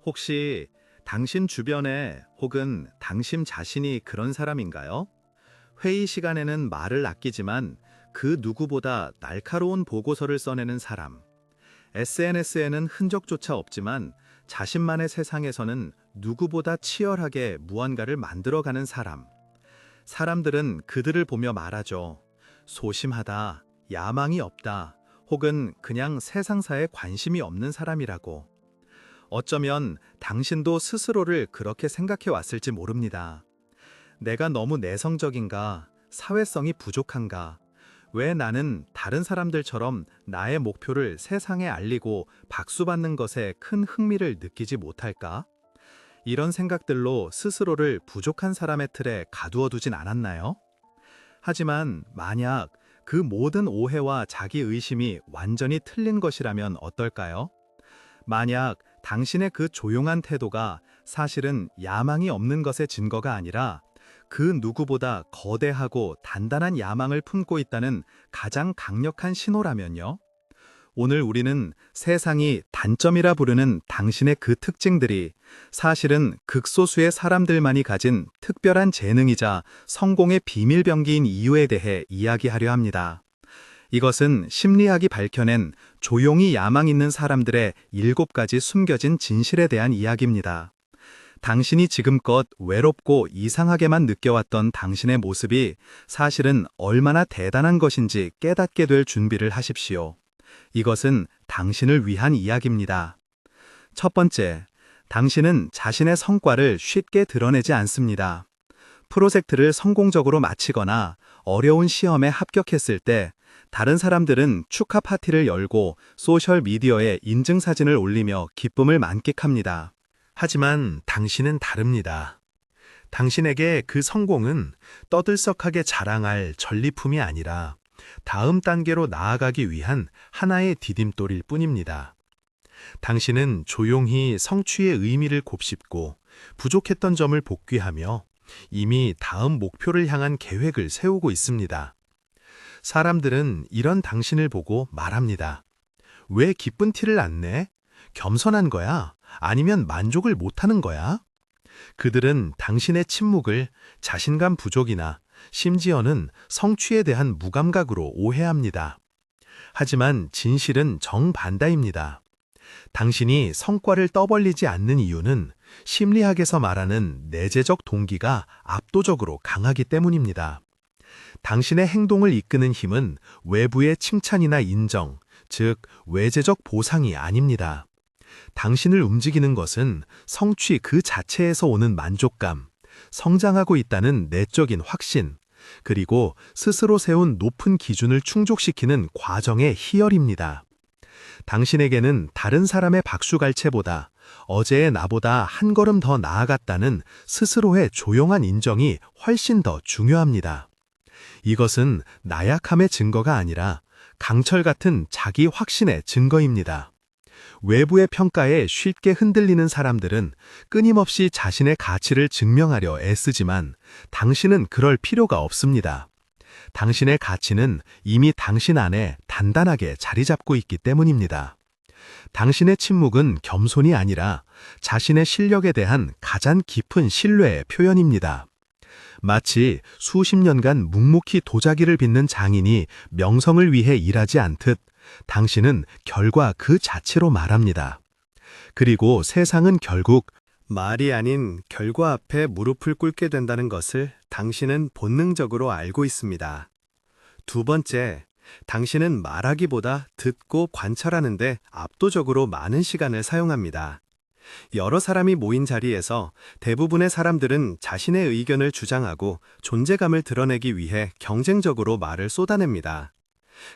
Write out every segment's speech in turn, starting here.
혹시 당신 주변에 혹은 당신 자신이 그런 사람인가요? 회의 시간에는 말을 아끼지만 그 누구보다 날카로운 보고서를 써내는 사람. SNS에는 흔적조차 없지만 자신만의 세상에서는 누구보다 치열하게 무언가를 만들어가는 사람. 사람들은 그들을 보며 말하죠. 소심하다, 야망이 없다, 혹은 그냥 세상사에 관심이 없는 사람이라고. 어쩌면 당신도 스스로를 그렇게 생각해 왔을지 모릅니다. 내가 너무 내성적인가? 사회성이 부족한가? 왜 나는 다른 사람들처럼 나의 목표를 세상에 알리고 박수받는 것에 큰 흥미를 느끼지 못할까? 이런 생각들로 스스로를 부족한 사람의 틀에 가두어 두진 않았나요? 하지만 만약 그 모든 오해와 자기 의심이 완전히 틀린 것이라면 어떨까요? 만약 당신의 그 조용한 태도가 사실은 야망이 없는 것의 증거가 아니라 그 누구보다 거대하고 단단한 야망을 품고 있다는 가장 강력한 신호라면요. 오늘 우리는 세상이 단점이라 부르는 당신의 그 특징들이 사실은 극소수의 사람들만이 가진 특별한 재능이자 성공의 비밀병기인 이유에 대해 이야기하려 합니다. 이것은 심리학이 밝혀낸 조용히 야망 있는 사람들의 7가지 숨겨진 진실에 대한 이야기입니다. 당신이 지금껏 외롭고 이상하게만 느껴왔던 당신의 모습이 사실은 얼마나 대단한 것인지 깨닫게 될 준비를 하십시오. 이것은 당신을 위한 이야기입니다. 첫 번째, 당신은 자신의 성과를 쉽게 드러내지 않습니다. 프로젝트를 성공적으로 마치거나 어려운 시험에 합격했을 때 다른 사람들은 축하 파티를 열고 소셜미디어에 인증사진을 올리며 기쁨을 만끽합니다. 하지만 당신은 다릅니다. 당신에게 그 성공은 떠들썩하게 자랑할 전리품이 아니라 다음 단계로 나아가기 위한 하나의 디딤돌일 뿐입니다. 당신은 조용히 성취의 의미를 곱씹고 부족했던 점을 복귀하며 이미 다음 목표를 향한 계획을 세우고 있습니다. 사람들은 이런 당신을 보고 말합니다. 왜 기쁜 티를 안 내? 겸손한 거야? 아니면 만족을 못하는 거야? 그들은 당신의 침묵을 자신감 부족이나 심지어는 성취에 대한 무감각으로 오해합니다. 하지만 진실은 정반대입니다. 당신이 성과를 떠벌리지 않는 이유는 심리학에서 말하는 내재적 동기가 압도적으로 강하기 때문입니다. 당신의 행동을 이끄는 힘은 외부의 칭찬이나 인정, 즉 외재적 보상이 아닙니다. 당신을 움직이는 것은 성취 그 자체에서 오는 만족감, 성장하고 있다는 내적인 확신, 그리고 스스로 세운 높은 기준을 충족시키는 과정의 희열입니다. 당신에게는 다른 사람의 박수갈채보다 어제의 나보다 한 걸음 더 나아갔다는 스스로의 조용한 인정이 훨씬 더 중요합니다. 이것은 나약함의 증거가 아니라 강철 같은 자기 확신의 증거입니다. 외부의 평가에 쉽게 흔들리는 사람들은 끊임없이 자신의 가치를 증명하려 애쓰지만 당신은 그럴 필요가 없습니다. 당신의 가치는 이미 당신 안에 단단하게 자리 잡고 있기 때문입니다. 당신의 침묵은 겸손이 아니라 자신의 실력에 대한 가장 깊은 신뢰의 표현입니다. 마치 수십 년간 묵묵히 도자기를 빚는 장인이 명성을 위해 일하지 않듯 당신은 결과 그 자체로 말합니다. 그리고 세상은 결국 말이 아닌 결과 앞에 무릎을 꿇게 된다는 것을 당신은 본능적으로 알고 있습니다. 두 번째, 당신은 말하기보다 듣고 관찰하는 데 압도적으로 많은 시간을 사용합니다. 여러 사람이 모인 자리에서 대부분의 사람들은 자신의 의견을 주장하고 존재감을 드러내기 위해 경쟁적으로 말을 쏟아냅니다.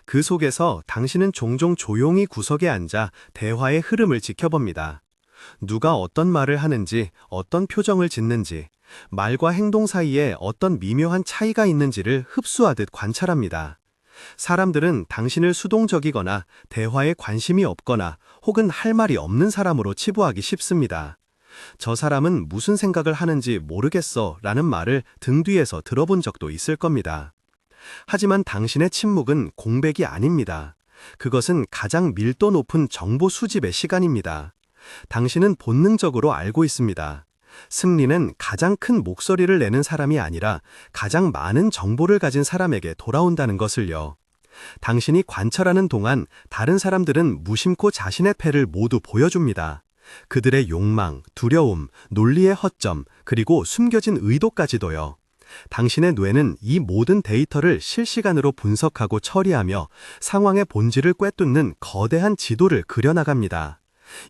그 속에서 당신은 종종 조용히 구석에 앉아 대화의 흐름을 지켜봅니다. 누가 어떤 말을 하는지, 어떤 표정을 짓는지, 말과 행동 사이에 어떤 미묘한 차이가 있는지를 흡수하듯 관찰합니다. 사람들은 당신을 수동적이거나 대화에 관심이 없거나 혹은 할 말이 없는 사람으로 치부하기 쉽습니다. 저 사람은 무슨 생각을 하는지 모르겠어 라는 말을 등 뒤에서 들어본 적도 있을 겁니다. 하지만 당신의 침묵은 공백이 아닙니다. 그것은 가장 밀도 높은 정보 수집의 시간입니다. 당신은 본능적으로 알고 있습니다. 승리는 가장 큰 목소리를 내는 사람이 아니라 가장 많은 정보를 가진 사람에게 돌아온다는 것을요. 당신이 관찰하는 동안 다른 사람들은 무심코 자신의 패를 모두 보여줍니다. 그들의 욕망, 두려움, 논리의 허점, 그리고 숨겨진 의도까지도요. 당신의 뇌는 이 모든 데이터를 실시간으로 분석하고 처리하며 상황의 본질을 꿰뚫는 거대한 지도를 그려나갑니다.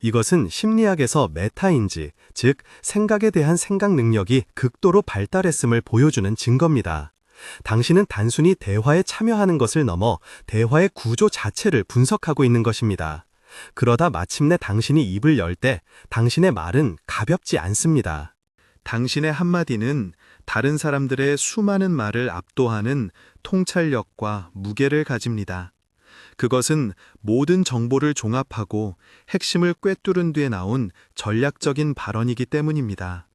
이것은 심리학에서 메타인지, 즉 생각에 대한 생각 능력이 극도로 발달했음을 보여주는 증거입니다. 당신은 단순히 대화에 참여하는 것을 넘어 대화의 구조 자체를 분석하고 있는 것입니다. 그러다 마침내 당신이 입을 열 때 당신의 말은 가볍지 않습니다. 당신의 한마디는 다른 사람들의 수많은 말을 압도하는 통찰력과 무게를 가집니다. 그것은 모든 정보를 종합하고 핵심을 꿰뚫은 뒤에 나온 전략적인 발언이기 때문입니다.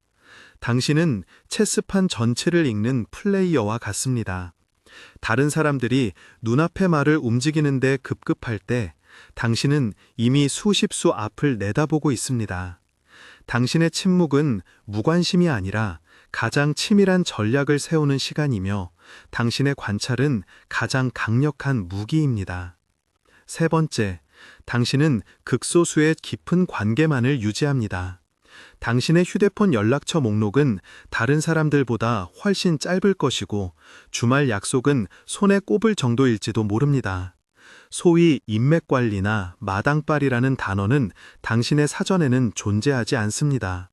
당신은 체스판 전체를 읽는 플레이어와 같습니다. 다른 사람들이 눈앞의 말을 움직이는데 급급할 때 당신은 이미 수십 수 앞을 내다보고 있습니다. 당신의 침묵은 무관심이 아니라 가장 치밀한 전략을 세우는 시간이며 당신의 관찰은 가장 강력한 무기입니다. 세 번째, 당신은 극소수의 깊은 관계만을 유지합니다. 당신의 휴대폰 연락처 목록은 다른 사람들보다 훨씬 짧을 것이고 주말 약속은 손에 꼽을 정도일지도 모릅니다. 소위 인맥관리나 마당발이라는 단어는 당신의 사전에는 존재하지 않습니다.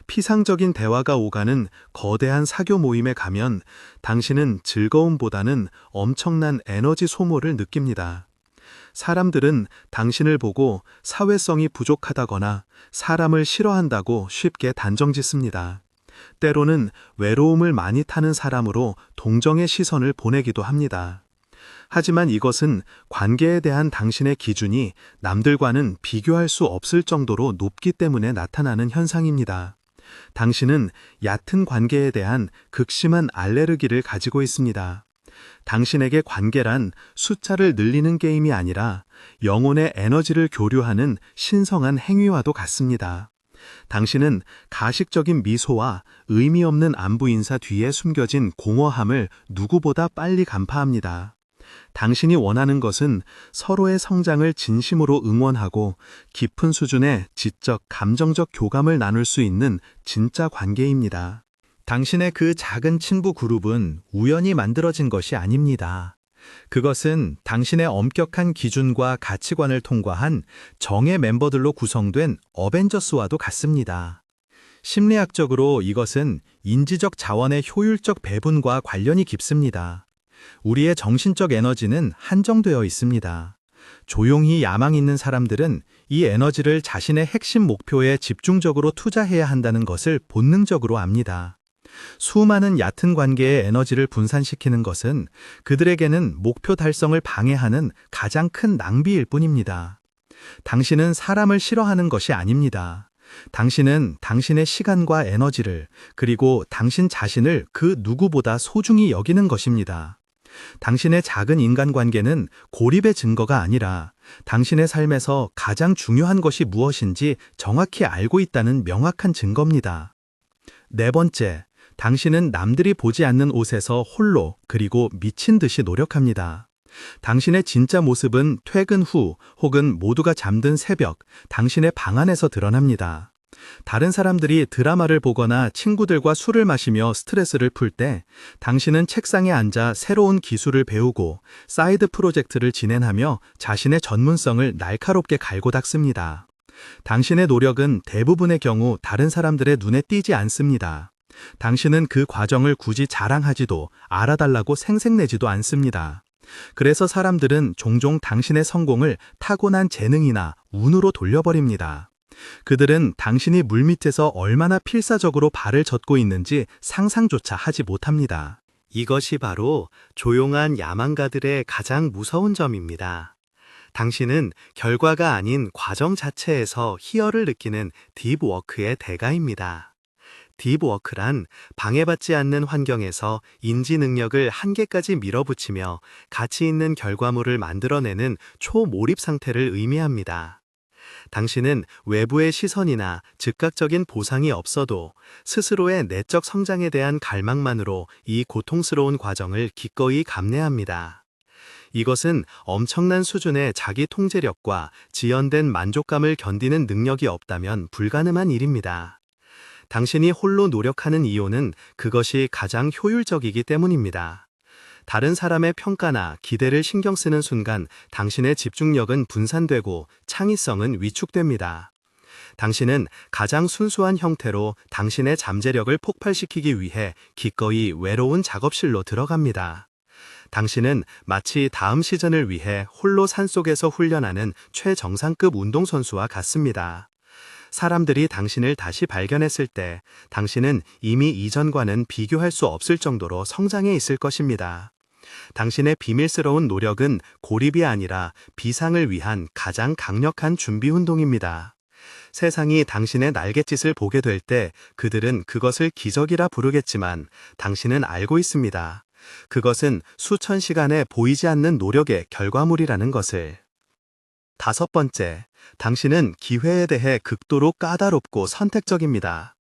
피상적인 대화가 오가는 거대한 사교 모임에 가면 당신은 즐거움보다는 엄청난 에너지 소모를 느낍니다. 사람들은 당신을 보고 사회성이 부족하다거나 사람을 싫어한다고 쉽게 단정짓습니다. 때로는 외로움을 많이 타는 사람으로 동정의 시선을 보내기도 합니다. 하지만 이것은 관계에 대한 당신의 기준이 남들과는 비교할 수 없을 정도로 높기 때문에 나타나는 현상입니다. 당신은 얕은 관계에 대한 극심한 알레르기를 가지고 있습니다. 당신에게 관계란 숫자를 늘리는 게임이 아니라 영혼의 에너지를 교류하는 신성한 행위와도 같습니다. 당신은 가식적인 미소와 의미 없는 안부 인사 뒤에 숨겨진 공허함을 누구보다 빨리 간파합니다. 당신이 원하는 것은 서로의 성장을 진심으로 응원하고 깊은 수준의 지적, 감정적 교감을 나눌 수 있는 진짜 관계입니다. 당신의 그 작은 친구 그룹은 우연히 만들어진 것이 아닙니다. 그것은 당신의 엄격한 기준과 가치관을 통과한 정의 멤버들로 구성된 어벤져스와도 같습니다. 심리학적으로 이것은 인지적 자원의 효율적 배분과 관련이 깊습니다. 우리의 정신적 에너지는 한정되어 있습니다. 조용히 야망 있는 사람들은 이 에너지를 자신의 핵심 목표에 집중적으로 투자해야 한다는 것을 본능적으로 압니다. 수많은 얕은 관계의 에너지를 분산시키는 것은 그들에게는 목표 달성을 방해하는 가장 큰 낭비일 뿐입니다. 당신은 사람을 싫어하는 것이 아닙니다. 당신은 당신의 시간과 에너지를 그리고 당신 자신을 그 누구보다 소중히 여기는 것입니다. 당신의 작은 인간관계는 고립의 증거가 아니라 당신의 삶에서 가장 중요한 것이 무엇인지 정확히 알고 있다는 명확한 증거입니다. 네 번째, 당신은 남들이 보지 않는 옷에서 홀로 그리고 미친 듯이 노력합니다. 당신의 진짜 모습은 퇴근 후 혹은 모두가 잠든 새벽, 당신의 방 안에서 드러납니다. 다른 사람들이 드라마를 보거나 친구들과 술을 마시며 스트레스를 풀 때 당신은 책상에 앉아 새로운 기술을 배우고 사이드 프로젝트를 진행하며 자신의 전문성을 날카롭게 갈고 닦습니다. 당신의 노력은 대부분의 경우 다른 사람들의 눈에 띄지 않습니다. 당신은 그 과정을 굳이 자랑하지도 알아달라고 생색내지도 않습니다. 그래서 사람들은 종종 당신의 성공을 타고난 재능이나 운으로 돌려버립니다. 그들은 당신이 물밑에서 얼마나 필사적으로 발을 젓고 있는지 상상조차 하지 못합니다. 이것이 바로 조용한 야망가들의 가장 무서운 점입니다. 당신은 결과가 아닌 과정 자체에서 희열을 느끼는 딥워크의 대가입니다. 딥워크란 방해받지 않는 환경에서 인지 능력을 한계까지 밀어붙이며 가치 있는 결과물을 만들어내는 초몰입 상태를 의미합니다. 당신은 외부의 시선이나 즉각적인 보상이 없어도 스스로의 내적 성장에 대한 갈망만으로 이 고통스러운 과정을 기꺼이 감내합니다. 이것은 엄청난 수준의 자기 통제력과 지연된 만족감을 견디는 능력이 없다면 불가능한 일입니다. 당신이 홀로 노력하는 이유는 그것이 가장 효율적이기 때문입니다. 다른 사람의 평가나 기대를 신경 쓰는 순간 당신의 집중력은 분산되고 창의성은 위축됩니다. 당신은 가장 순수한 형태로 당신의 잠재력을 폭발시키기 위해 기꺼이 외로운 작업실로 들어갑니다. 당신은 마치 다음 시즌을 위해 홀로 산속에서 훈련하는 최정상급 운동선수와 같습니다. 사람들이 당신을 다시 발견했을 때 당신은 이미 이전과는 비교할 수 없을 정도로 성장해 있을 것입니다. 당신의 비밀스러운 노력은 고립이 아니라 비상을 위한 가장 강력한 준비 운동입니다. 세상이 당신의 날갯짓을 보게 될 때 그들은 그것을 기적이라 부르겠지만 당신은 알고 있습니다. 그것은 수천 시간의 보이지 않는 노력의 결과물이라는 것을. 5번째, 당신은 기회에 대해 극도로 까다롭고 선택적입니다.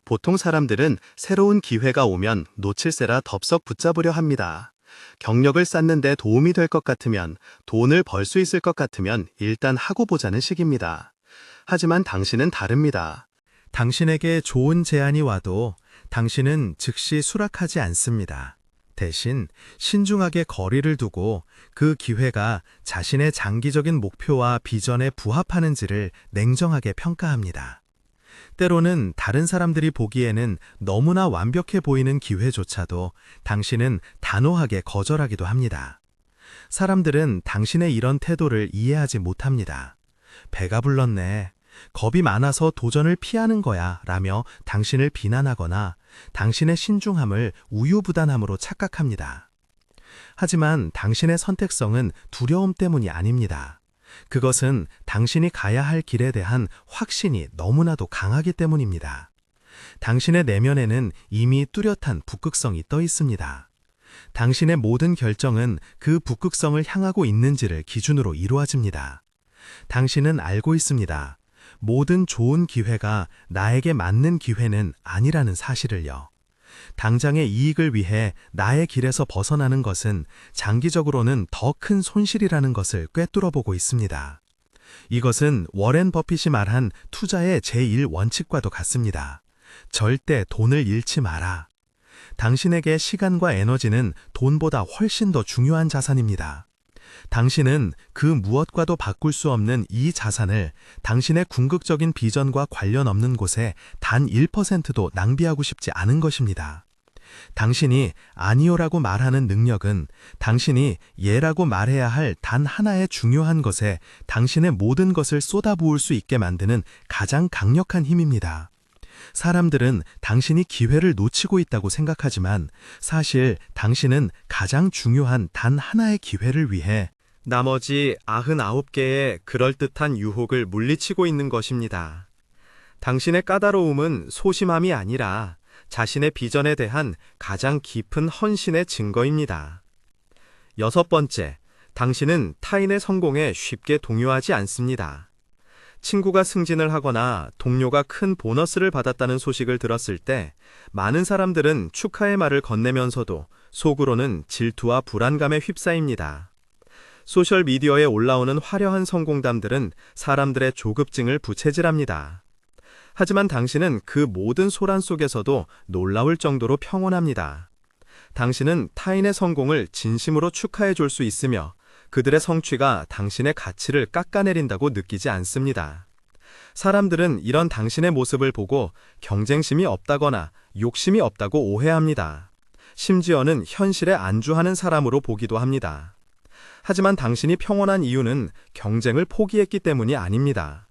보통 사람들은 새로운 기회가 오면 놓칠세라 덥석 붙잡으려 합니다. 경력을 쌓는 데 도움이 될 것 같으면, 돈을 벌 수 있을 것 같으면 일단 하고 보자는 식입니다. 하지만 당신은 다릅니다. 당신에게 좋은 제안이 와도 당신은 즉시 수락하지 않습니다. 대신 신중하게 거리를 두고 그 기회가 자신의 장기적인 목표와 비전에 부합하는지를 냉정하게 평가합니다. 때로는 다른 사람들이 보기에는 너무나 완벽해 보이는 기회조차도 당신은 단호하게 거절하기도 합니다. 사람들은 당신의 이런 태도를 이해하지 못합니다. 배가 불렀네. 겁이 많아서 도전을 피하는 거야 라며 당신을 비난하거나 당신의 신중함을 우유부단함으로 착각합니다. 하지만 당신의 선택성은 두려움 때문이 아닙니다. 그것은 당신이 가야 할 길에 대한 확신이 너무나도 강하기 때문입니다. 당신의 내면에는 이미 뚜렷한 북극성이 떠 있습니다. 당신의 모든 결정은 그 북극성을 향하고 있는지를 기준으로 이루어집니다. 당신은 알고 있습니다. 모든 좋은 기회가 나에게 맞는 기회는 아니라는 사실을요. 당장의 이익을 위해 나의 길에서 벗어나는 것은 장기적으로는 더 큰 손실이라는 것을 꿰뚫어보고 있습니다. 이것은 워렌 버핏이 말한 투자의 제1원칙과도 같습니다. 절대 돈을 잃지 마라. 당신에게 시간과 에너지는 돈보다 훨씬 더 중요한 자산입니다. 당신은 그 무엇과도 바꿀 수 없는 이 자산을 당신의 궁극적인 비전과 관련 없는 곳에 단 1%도 낭비하고 싶지 않은 것입니다. 당신이 아니요라고 말하는 능력은 당신이 예라고 말해야 할 단 하나의 중요한 것에 당신의 모든 것을 쏟아부을 수 있게 만드는 가장 강력한 힘입니다. 사람들은 당신이 기회를 놓치고 있다고 생각하지만 사실 당신은 가장 중요한 단 하나의 기회를 위해 나머지 99개의 그럴듯한 유혹을 물리치고 있는 것입니다. 당신의 까다로움은 소심함이 아니라 자신의 비전에 대한 가장 깊은 헌신의 증거입니다. 6번째, 당신은 타인의 성공에 쉽게 동요하지 않습니다. 친구가 승진을 하거나 동료가 큰 보너스를 받았다는 소식을 들었을 때 많은 사람들은 축하의 말을 건네면서도 속으로는 질투와 불안감에 휩싸입니다. 소셜미디어에 올라오는 화려한 성공담들은 사람들의 조급증을 부채질합니다. 하지만 당신은 그 모든 소란 속에서도 놀라울 정도로 평온합니다. 당신은 타인의 성공을 진심으로 축하해 줄 수 있으며 그들의 성취가 당신의 가치를 깎아내린다고 느끼지 않습니다. 사람들은 이런 당신의 모습을 보고 경쟁심이 없다거나 욕심이 없다고 오해합니다. 심지어는 현실에 안주하는 사람으로 보기도 합니다. 하지만 당신이 평온한 이유는 경쟁을 포기했기 때문이 아닙니다.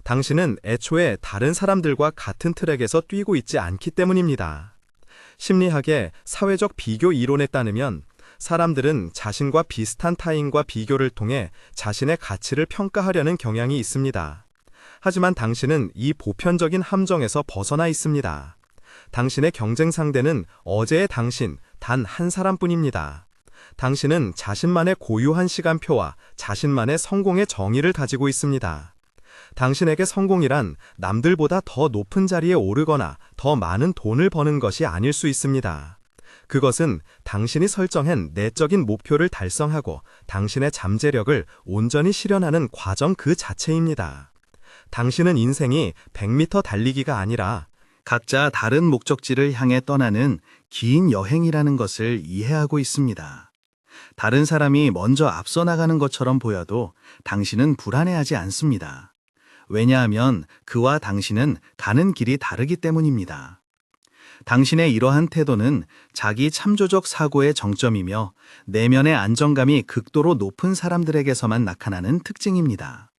당신은 애초에 다른 사람들과 같은 트랙에서 뛰고 있지 않기 때문입니다. 심리학의 사회적 비교 이론에 따르면 사람들은 자신과 비슷한 타인과 비교를 통해 자신의 가치를 평가하려는 경향이 있습니다. 하지만 당신은 이 보편적인 함정에서 벗어나 있습니다. 당신의 경쟁 상대는 어제의 당신 단 한 사람뿐입니다. 당신은 자신만의 고유한 시간표와 자신만의 성공의 정의를 가지고 있습니다. 당신에게 성공이란 남들보다 더 높은 자리에 오르거나 더 많은 돈을 버는 것이 아닐 수 있습니다. 그것은 당신이 설정한 내적인 목표를 달성하고 당신의 잠재력을 온전히 실현하는 과정 그 자체입니다. 당신은 인생이 100m 달리기가 아니라 각자 다른 목적지를 향해 떠나는 긴 여행이라는 것을 이해하고 있습니다. 다른 사람이 먼저 앞서 나가는 것처럼 보여도 당신은 불안해하지 않습니다. 왜냐하면 그와 당신은 가는 길이 다르기 때문입니다. 당신의 이러한 태도는 자기 참조적 사고의 정점이며 내면의 안정감이 극도로 높은 사람들에게서만 나타나는 특징입니다.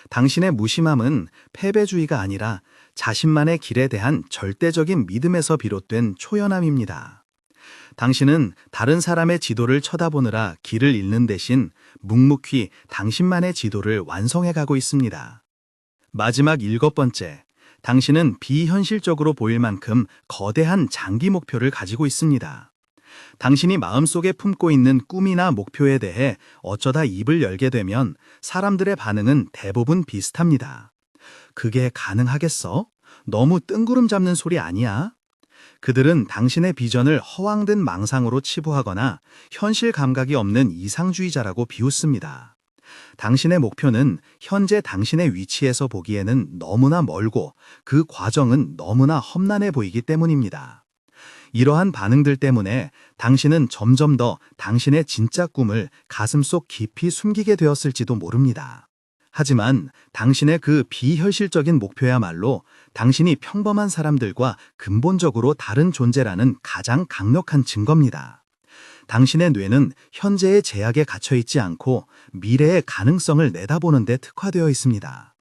당신의 무심함은 패배주의가 아니라 자신만의 길에 대한 절대적인 믿음에서 비롯된 초연함입니다. 당신은 다른 사람의 지도를 쳐다보느라 길을 잃는 대신 묵묵히 당신만의 지도를 완성해 가고 있습니다. 마지막 7번째, 당신은 비현실적으로 보일 만큼 거대한 장기 목표를 가지고 있습니다. 당신이 마음속에 품고 있는 꿈이나 목표에 대해 어쩌다 입을 열게 되면 사람들의 반응은 대부분 비슷합니다. 그게 가능하겠어? 너무 뜬구름 잡는 소리 아니야? 그들은 당신의 비전을 허황된 망상으로 치부하거나 현실 감각이 없는 이상주의자라고 비웃습니다. 당신의 목표는 현재 당신의 위치에서 보기에는 너무나 멀고 그 과정은 너무나 험난해 보이기 때문입니다. 이러한 반응들 때문에 당신은 점점 더 당신의 진짜 꿈을 가슴속 깊이 숨기게 되었을지도 모릅니다. 하지만 당신의 그 비현실적인 목표야말로 당신이 평범한 사람들과 근본적으로 다른 존재라는 가장 강력한 증거입니다. 당신의 뇌는 현재의 제약에 갇혀 있지 않고 미래의 가능성을 내다보는 데 특화되어 있습니다.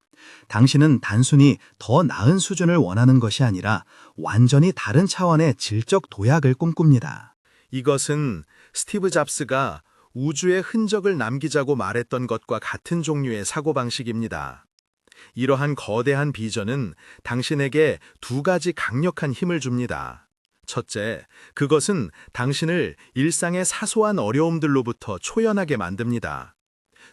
당신은 단순히 더 나은 수준을 원하는 것이 아니라 완전히 다른 차원의 질적 도약을 꿈꿉니다. 이것은 스티브 잡스가 우주의 흔적을 남기자고 말했던 것과 같은 종류의 사고방식입니다. 이러한 거대한 비전은 당신에게 두 가지 강력한 힘을 줍니다. 첫째, 그것은 당신을 일상의 사소한 어려움들로부터 초연하게 만듭니다.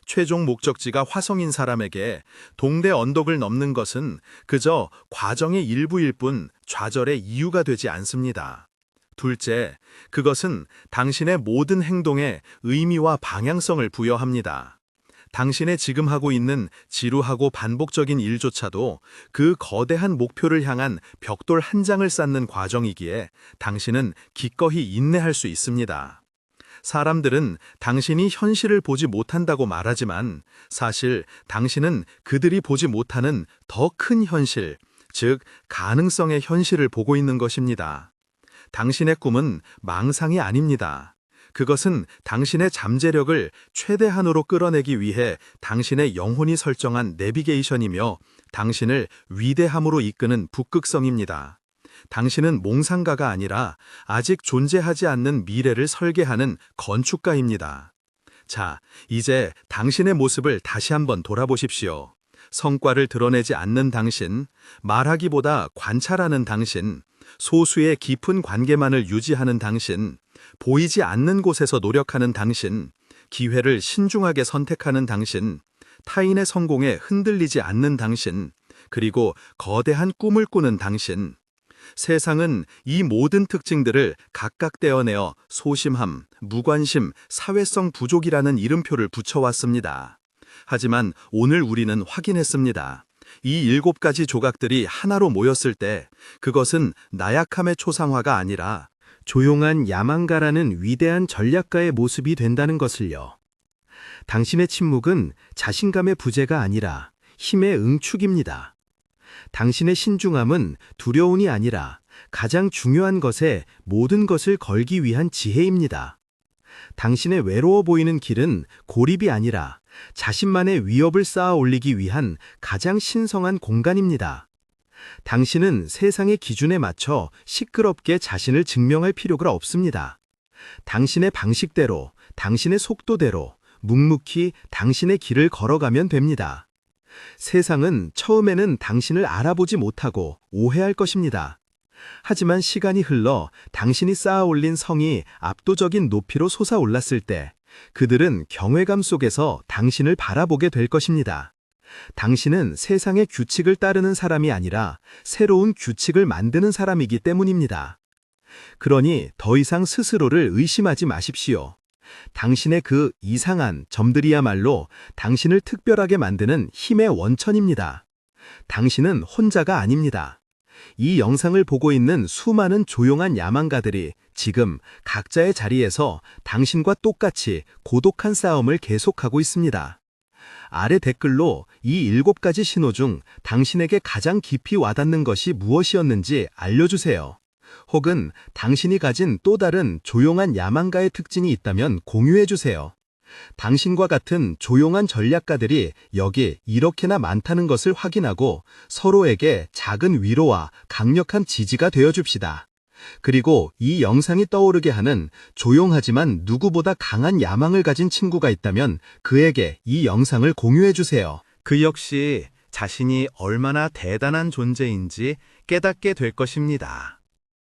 최종 목적지가 화성인 사람에게 동대 언덕을 넘는 것은 그저 과정의 일부일 뿐 좌절의 이유가 되지 않습니다. 둘째, 그것은 당신의 모든 행동에 의미와 방향성을 부여합니다. 당신의 지금 하고 있는 지루하고 반복적인 일조차도 그 거대한 목표를 향한 벽돌 한 장을 쌓는 과정이기에 당신은 기꺼이 인내할 수 있습니다. 사람들은 당신이 현실을 보지 못한다고 말하지만 사실 당신은 그들이 보지 못하는 더 큰 현실, 즉 가능성의 현실을 보고 있는 것입니다. 당신의 꿈은 망상이 아닙니다. 그것은 당신의 잠재력을 최대한으로 끌어내기 위해 당신의 영혼이 설정한 내비게이션이며 당신을 위대함으로 이끄는 북극성입니다. 당신은 몽상가가 아니라 아직 존재하지 않는 미래를 설계하는 건축가입니다. 자, 이제 당신의 모습을 다시 한번 돌아보십시오. 성과를 드러내지 않는 당신, 말하기보다 관찰하는 당신, 소수의 깊은 관계만을 유지하는 당신, 보이지 않는 곳에서 노력하는 당신, 기회를 신중하게 선택하는 당신, 타인의 성공에 흔들리지 않는 당신, 그리고 거대한 꿈을 꾸는 당신. 세상은 이 모든 특징들을 각각 떼어내어 소심함, 무관심, 사회성 부족이라는 이름표를 붙여왔습니다. 하지만 오늘 우리는 확인했습니다. 이 7가지 조각들이 하나로 모였을 때 그것은 나약함의 초상화가 아니라 조용한 야망가라는 위대한 전략가의 모습이 된다는 것을요. 당신의 침묵은 자신감의 부재가 아니라 힘의 응축입니다. 당신의 신중함은 두려움이 아니라 가장 중요한 것에 모든 것을 걸기 위한 지혜입니다. 당신의 외로워 보이는 길은 고립이 아니라 자신만의 위협을 쌓아 올리기 위한 가장 신성한 공간입니다. 당신은 세상의 기준에 맞춰 시끄럽게 자신을 증명할 필요가 없습니다. 당신의 방식대로, 당신의 속도대로 묵묵히 당신의 길을 걸어가면 됩니다. 세상은 처음에는 당신을 알아보지 못하고 오해할 것입니다. 하지만 시간이 흘러 당신이 쌓아 올린 성이 압도적인 높이로 솟아올랐을 때 그들은 경외감 속에서 당신을 바라보게 될 것입니다. 당신은 세상의 규칙을 따르는 사람이 아니라 새로운 규칙을 만드는 사람이기 때문입니다. 그러니 더 이상 스스로를 의심하지 마십시오. 당신의 그 이상한 점들이야말로 당신을 특별하게 만드는 힘의 원천입니다. 당신은 혼자가 아닙니다. 이 영상을 보고 있는 수많은 조용한 야망가들이 지금 각자의 자리에서 당신과 똑같이 고독한 싸움을 계속하고 있습니다. 아래 댓글로 이 7가지 신호 중 당신에게 가장 깊이 와닿는 것이 무엇이었는지 알려주세요. 혹은 당신이 가진 또 다른 조용한 야망가의 특징이 있다면 공유해주세요. 당신과 같은 조용한 전략가들이 여기 이렇게나 많다는 것을 확인하고 서로에게 작은 위로와 강력한 지지가 되어줍시다. 그리고 이 영상이 떠오르게 하는 조용하지만 누구보다 강한 야망을 가진 친구가 있다면 그에게 이 영상을 공유해주세요. 그 역시 자신이 얼마나 대단한 존재인지 깨닫게 될 것입니다.